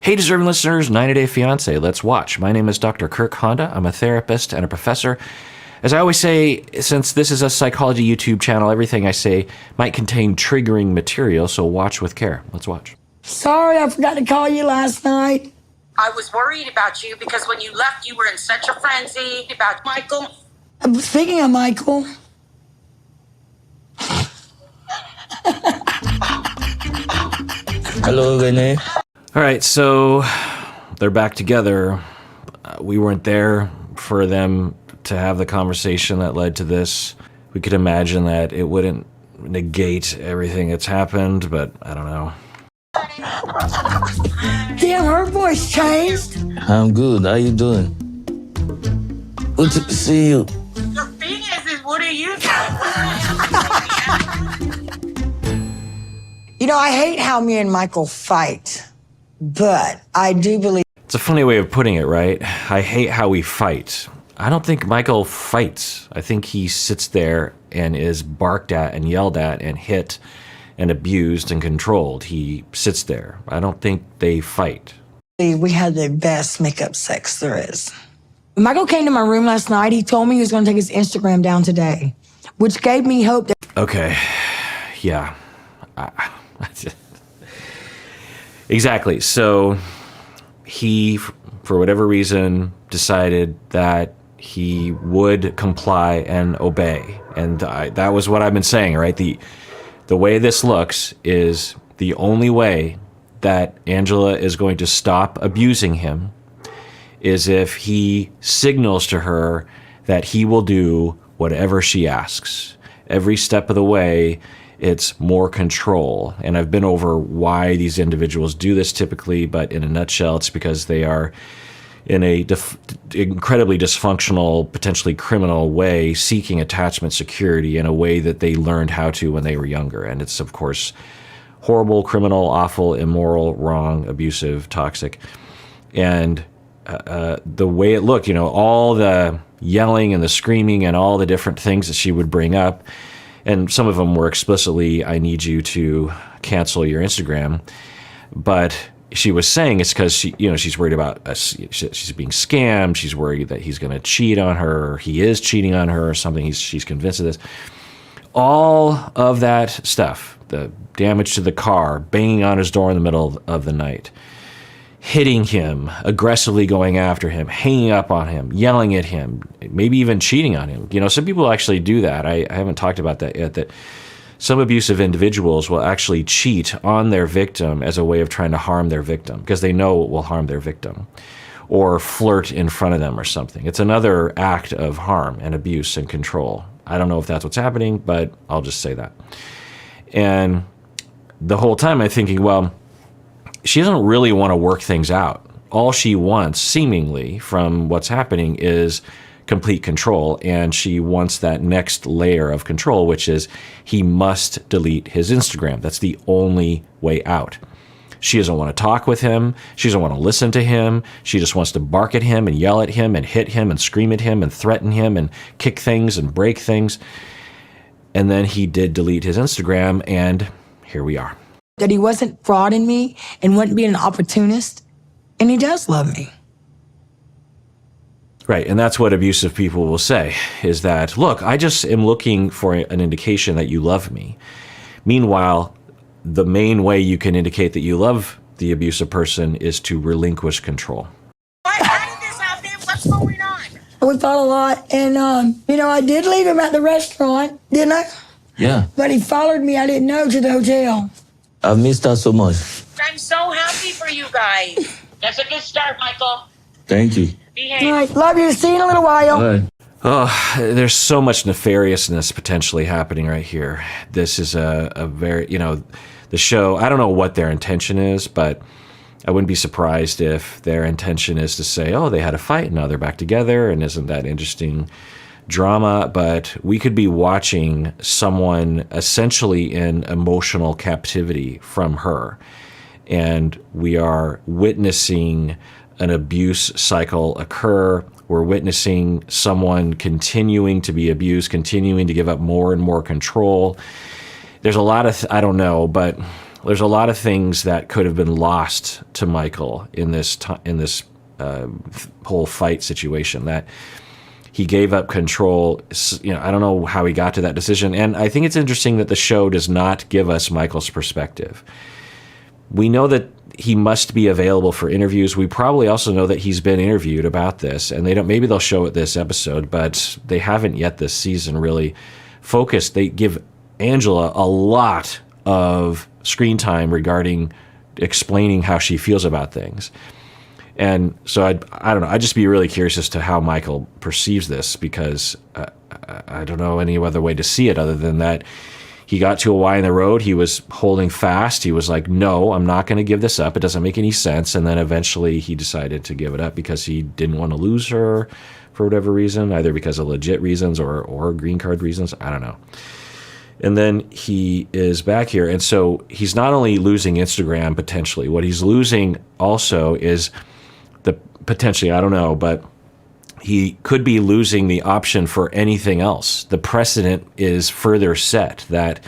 Hey, deserving listeners, 90-Day Fiancé, let's watch. My name is Dr. Kirk Honda. I'm a therapist and a professor. As I always say, since this is a psychology YouTube channel, everything I say might contain triggering material, so watch with care. Let's watch. Sorry, I forgot to call you last night. I was worried about you because when you left, you were in such a frenzy about Michael. Speaking of Michael... Hello, Renee. All right, so they're back together. We weren't there for them to have the conversation that led to this. We could imagine that it wouldn't negate everything that's happened, but I don't know. Damn, her voice changed. I'm good. How you doing? Good to see you. The thing is what are you You know, I hate how me and Michael fight, but I do believe... It's a funny way of putting it, right? I hate how we fight. I don't think Michael fights. I think he sits there and is barked at and yelled at and hit and abused and controlled. He sits there. I don't think they fight. We had the best makeup sex there is. When Michael came to my room last night, he told me he was going to take his Instagram down today, which gave me hope that... Okay, yeah. Exactly. So he, for whatever reason, decided that he would comply and obey. And that was what I've been saying, right? The way this looks is the only way that Angela is going to stop abusing him is if he signals to her that he will do whatever she asks. Every step of the way, it's more control. And I've been over why these individuals do this typically, but in a nutshell, it's because they are in a incredibly dysfunctional, potentially criminal way, seeking attachment security in a way that they learned how to when they were younger. And it's, of course, horrible, criminal, awful, immoral, wrong, abusive, toxic. And the way it looked, you know, all the yelling and the screaming and all the different things that she would bring up, and some of them were explicitly, I need you to cancel your Instagram. But she was saying it's because she's worried about she's being scammed. She's worried that he's going to cheat on her, or he is cheating on her or something. She's convinced of this. All of that stuff, the damage to the car, banging on his door in the middle of the night, hitting him, aggressively going after him, hanging up on him, yelling at him, maybe even cheating on him. You know, some people actually do that. I haven't talked about that yet, that some abusive individuals will actually cheat on their victim as a way of trying to harm their victim because they know it will harm their victim, or flirt in front of them or something. It's another act of harm and abuse and control. I don't know if that's what's happening, but I'll just say that. And the whole time I'm thinking, well, she doesn't really want to work things out. All she wants, seemingly, from what's happening is complete control, and she wants that next layer of control, which is he must delete his Instagram. That's the only way out. She doesn't want to talk with him. She doesn't want to listen to him. She just wants to bark at him and yell at him and hit him and scream at him and threaten him and kick things and break things. And then he did delete his Instagram, and here we are. That he wasn't frauding me and wouldn't be an opportunist, and he does love me. Right, and that's what abusive people will say, is that, look, I just am looking for an indication that you love me. Meanwhile, the main way you can indicate that you love the abusive person is to relinquish control. How did this happen? What's going on? We fought a lot, and, I did leave him at the restaurant, didn't I? Yeah. But he followed me, I didn't know, to the hotel. I've missed her so much. I'm so happy for you guys. That's a good start, Michael. Thank you. Behave. All right, love you. See you in a little while. All right. Oh, there's so much nefariousness potentially happening right here. This is a very, the show, I don't know what their intention is, but I wouldn't be surprised if their intention is to say, oh, they had a fight and now they're back together, and isn't that interesting drama? But we could be watching someone essentially in emotional captivity from her, and we are witnessing an abuse cycle occur. We're witnessing someone continuing to be abused, continuing to give up more and more control. There's a lot of, I don't know, but there's a lot of things that could have been lost to Michael in this whole fight situation, that he gave up control. I don't know how he got to that decision. And I think it's interesting that the show does not give us Michael's perspective. We know that he must be available for interviews. We probably also know that he's been interviewed about this, and maybe they'll show it this episode, but they haven't yet this season really focused. They give Angela a lot of screen time regarding explaining how she feels about things. And so I don't know. I'd just be really curious as to how Michael perceives this, because I don't know any other way to see it other than that he got to a Y in the road. He was holding fast. He was like, no, I'm not going to give this up. It doesn't make any sense. And then eventually he decided to give it up because he didn't want to lose her for whatever reason, either because of legit reasons or green card reasons. I don't know. And then he is back here. And so he's not only losing Instagram potentially, what he's losing also is potentially, I don't know, but he could be losing the option for anything else. The precedent is further set that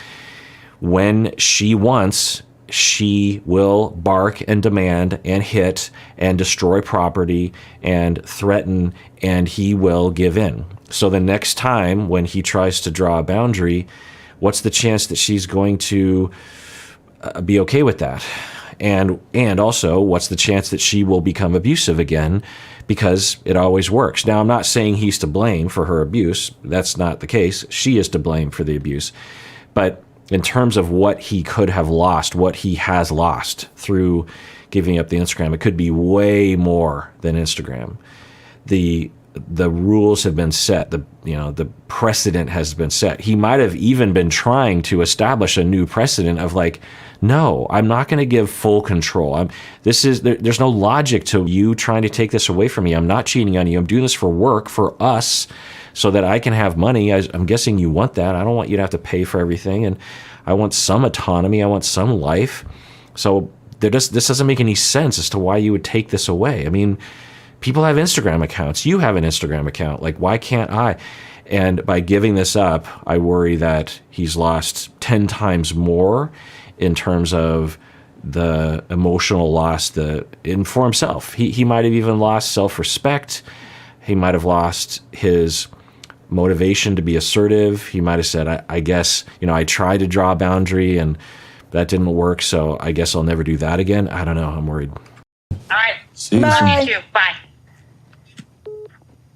when she wants, she will bark and demand and hit and destroy property and threaten, and he will give in. So the next time when he tries to draw a boundary, what's the chance that she's going to be okay with that? And also, what's the chance that she will become abusive again? Because it always works. Now, I'm not saying he's to blame for her abuse. That's not the case. She is to blame for the abuse. But in terms of what he could have lost, what he has lost through giving up the Instagram, it could be way more than Instagram. The rules have been set. The precedent has been set. He might have even been trying to establish a new precedent of like, no, I'm not going to give full control. There's no logic to you trying to take this away from me. I'm not cheating on you. I'm doing this for work, for us, so that I can have money. I'm guessing you want that. I don't want you to have to pay for everything, and I want some autonomy. I want some life. So this doesn't make any sense as to why you would take this away. I mean, people have Instagram accounts. You have an Instagram account. Like, why can't I? And by giving this up, I worry that he's lost 10 times more in terms of the emotional loss for himself. He might have even lost self-respect. He might have lost his motivation to be assertive. He might have said, I guess, I tried to draw a boundary and that didn't work, so I guess I'll never do that again. I don't know. I'm worried. All right. See you Love soon. you too. Bye.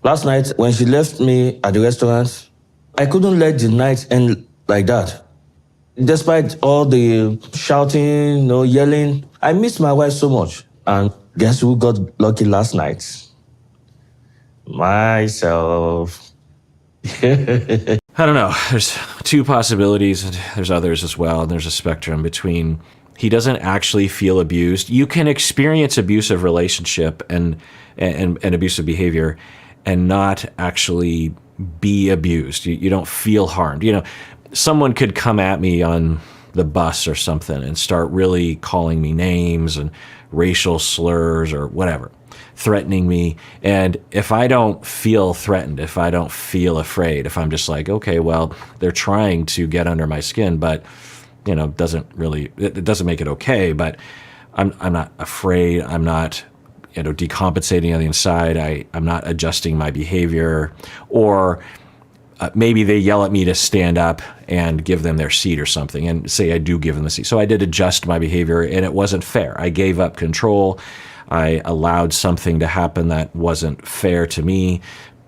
Last night, when she left me at the restaurant, I couldn't let the night end like that. Despite all the shouting, yelling, I missed my wife so much. And guess who got lucky last night? Myself. I don't know. There's two possibilities, and there's others as well, and there's a spectrum between he doesn't actually feel abused. You can experience abusive relationship and abusive behavior and not actually be abused. You don't feel harmed. Someone could come at me on the bus or something and start really calling me names and racial slurs or whatever, threatening me. And if I don't feel threatened, if I don't feel afraid, if I'm just like, okay, well, they're trying to get under my skin, but it doesn't make it okay, but I'm not afraid. I'm not decompensating on the inside. I'm not adjusting my behavior, or maybe they yell at me to stand up and give them their seat or something, and say I do give them the seat. So I did adjust my behavior, and it wasn't fair. I gave up control. I allowed something to happen that wasn't fair to me,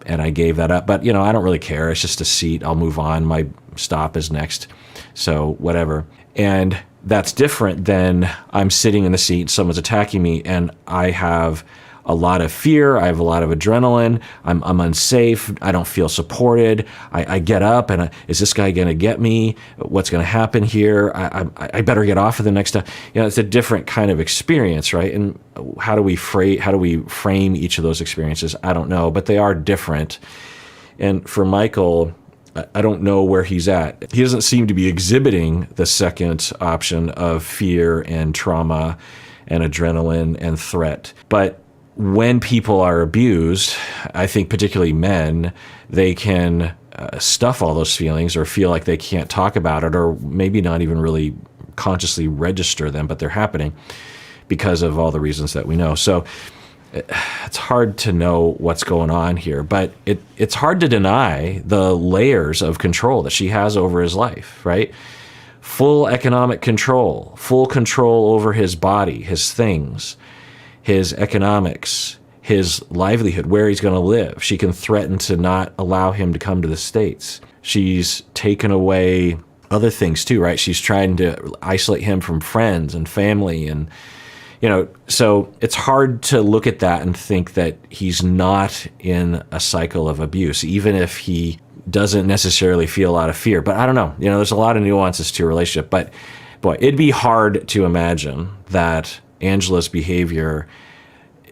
and I gave that up. But, I don't really care. It's just a seat. I'll move on. My stop is next. So whatever. And that's different than I'm sitting in the seat, someone's attacking me, and I have a lot of fear. I have a lot of adrenaline. I'm unsafe. I don't feel supported. I get up and is this guy going to get me? What's going to happen here? I better get off of the next time. It's a different kind of experience, right? And how do we frame each of those experiences? I don't know, but they are different. And for Michael, I don't know where he's at. He doesn't seem to be exhibiting the second option of fear and trauma and adrenaline and threat. But when people are abused, I think particularly men, they can stuff all those feelings or feel like they can't talk about it, or maybe not even really consciously register them, but they're happening because of all the reasons that we know. So it's hard to know what's going on here, but it's hard to deny the layers of control that she has over his life, right? Full economic control, full control over his body, his things, his economics, his livelihood, where he's going to live. She can threaten to not allow him to come to the States. She's taken away other things too, right? She's trying to isolate him from friends and family, and so it's hard to look at that and think that he's not in a cycle of abuse, even if he doesn't necessarily feel a lot of fear. But I don't know. There's a lot of nuances to a relationship. But boy, it'd be hard to imagine that Angela's behavior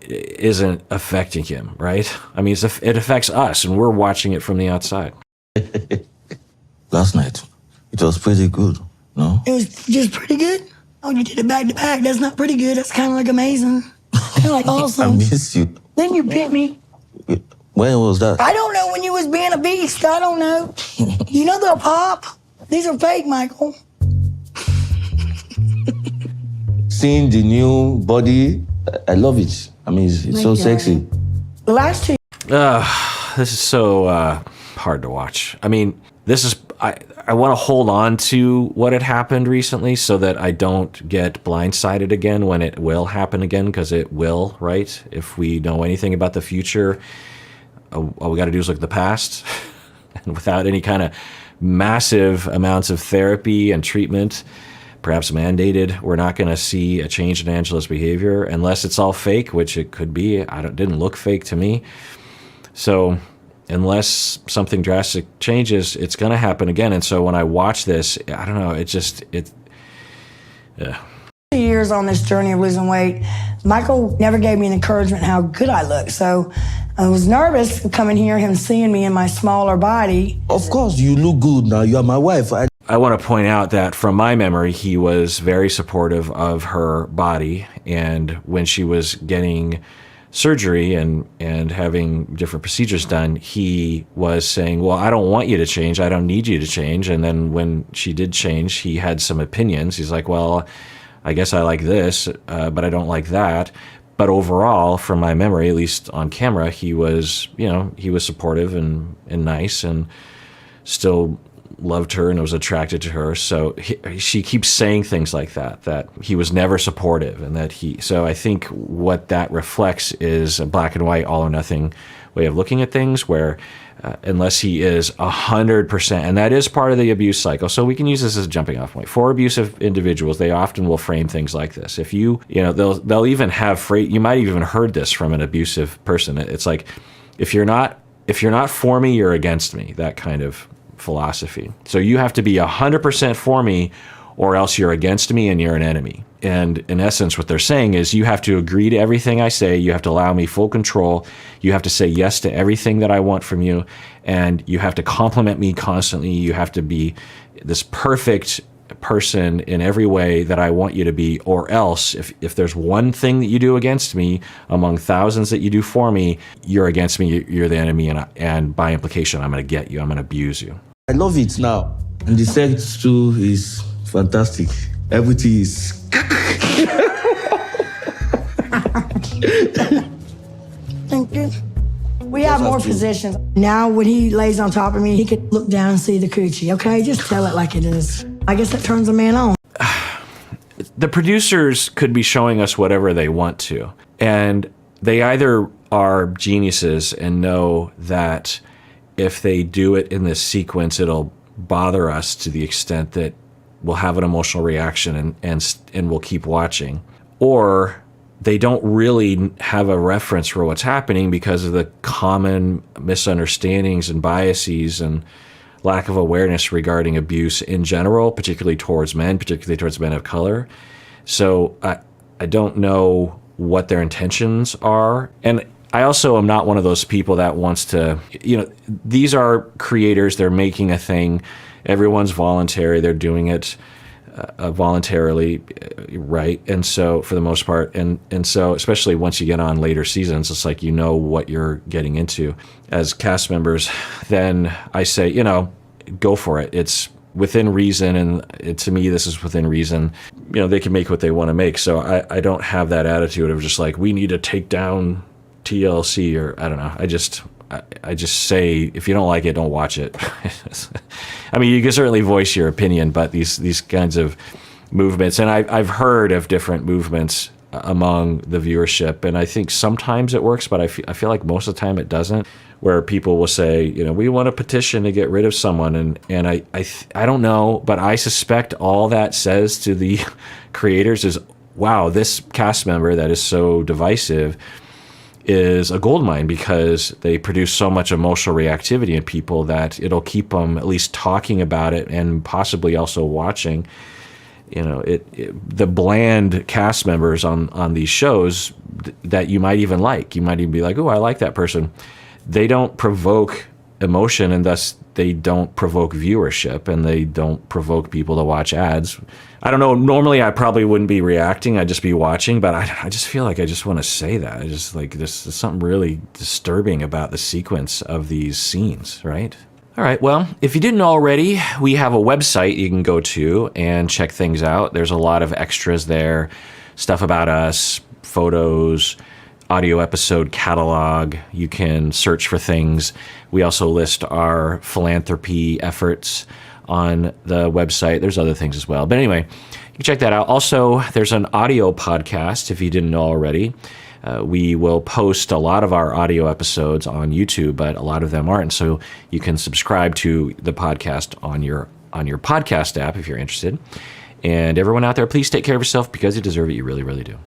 isn't affecting him, right? I mean, it affects us, and we're watching it from the outside. Last night, it was pretty good, no? It was just pretty good. Oh, you did it back to back. That's not pretty good. That's kind of like amazing. Kind of like I awesome. miss you. Then you bit me. When was that? I don't know, when you was being a beast. I don't know. You know they'll pop. These are fake, Michael. Seeing the new body, I love it. I mean, it's so sexy. The last two. This is so hard to watch. I mean, I want to hold on to what had happened recently so that I don't get blindsided again when it will happen again, because it will, right? If we know anything about the future, all we got to do is look at the past. And without any kind of massive amounts of therapy and treatment, perhaps mandated, we're not going to see a change in Angela's behavior unless it's all fake, which it could be. It didn't look fake to me. So unless something drastic changes, it's going to happen again. And so when I watch this, I don't know, Years on this journey of losing weight, Michael never gave me an encouragement how good I look. So I was nervous coming here, him seeing me in my smaller body. Of course, you look good now. You are my wife. I want to point out that from my memory, he was very supportive of her body. And when she was getting surgery and having different procedures done, he was saying, well, I don't want you to change. I don't need you to change. And then when she did change, he had some opinions. He's like, well, I guess I like this, but I don't like that. But overall, from my memory, at least on camera, he was supportive and nice, and still loved her and was attracted to her. So she keeps saying things like that he was never supportive, and so I think what that reflects is a black and white, all or nothing way of looking at things, where unless he is 100%, and that is part of the abuse cycle. So we can use this as a jumping off point. For abusive individuals, they often will frame things like this. If they'll even have you might have even heard this from an abusive person. It's like, if you're not for me, you're against me, that kind of philosophy. So you have to be 100% for me, or else you're against me and you're an enemy. And in essence, what they're saying is, you have to agree to everything I say. You have to allow me full control. You have to say yes to everything that I want from you. And you have to compliment me constantly. You have to be this perfect person in every way that I want you to be, or else if there's one thing that you do against me among thousands that you do for me, you're against me, you're the enemy, and by implication, I'm going to get you, I'm going to abuse you. I love it now. And the sex too is fantastic. Everything is... Thank you. We have more positions. Now when he lays on top of me, he could look down and see the coochie, okay? Just tell it like it is. I guess that turns a man on. The producers could be showing us whatever they want to. And they either are geniuses and know that if they do it in this sequence, it'll bother us to the extent that we'll have an emotional reaction and we'll keep watching. Or they don't really have a reference for what's happening because of the common misunderstandings and biases and lack of awareness regarding abuse in general, particularly towards men of color. So I don't know what their intentions are. And I also am not one of those people that wants to, these are creators, they're making a thing. Everyone's voluntary, they're doing it voluntarily, right? And so for the most part, and so especially once you get on later seasons, it's like, what you're getting into as cast members. Then I say, go for it. within reason, and to me, this is within reason. They can make what they want to make. So I don't have that attitude of just like, we need to take down TLC, or I don't know. I just say, if you don't like it, don't watch it. I mean, you can certainly voice your opinion, but these kinds of movements, and I've heard of different movements among the viewership, and I think sometimes it works, but I feel like most of the time it doesn't, where people will say, we want a petition to get rid of someone, and I don't know, but I suspect all that says to the creators is, wow, this cast member that is so divisive is a goldmine, because they produce so much emotional reactivity in people that it'll keep them at least talking about it and possibly also watching. The bland cast members on these shows that you might even like. You might even be like, oh, I like that person. They don't provoke emotion, and thus they don't provoke viewership, and they don't provoke people to watch ads. I don't know. Normally, I probably wouldn't be reacting. I'd just be watching, but I just feel like I just want to say that. I just like, there's something really disturbing about the sequence of these scenes, right? All right, well, if you didn't already, we have a website you can go to and check things out. There's a lot of extras there, stuff about us, photos, audio episode catalog. You can search for things. We also list our philanthropy efforts on the website. There's other things as well. But anyway, you can check that out. Also, there's an audio podcast, if you didn't know already. We will post a lot of our audio episodes on YouTube, but a lot of them aren't. So you can subscribe to the podcast on your podcast app if you're interested. And everyone out there, please take care of yourself, because you deserve it. You really, really do.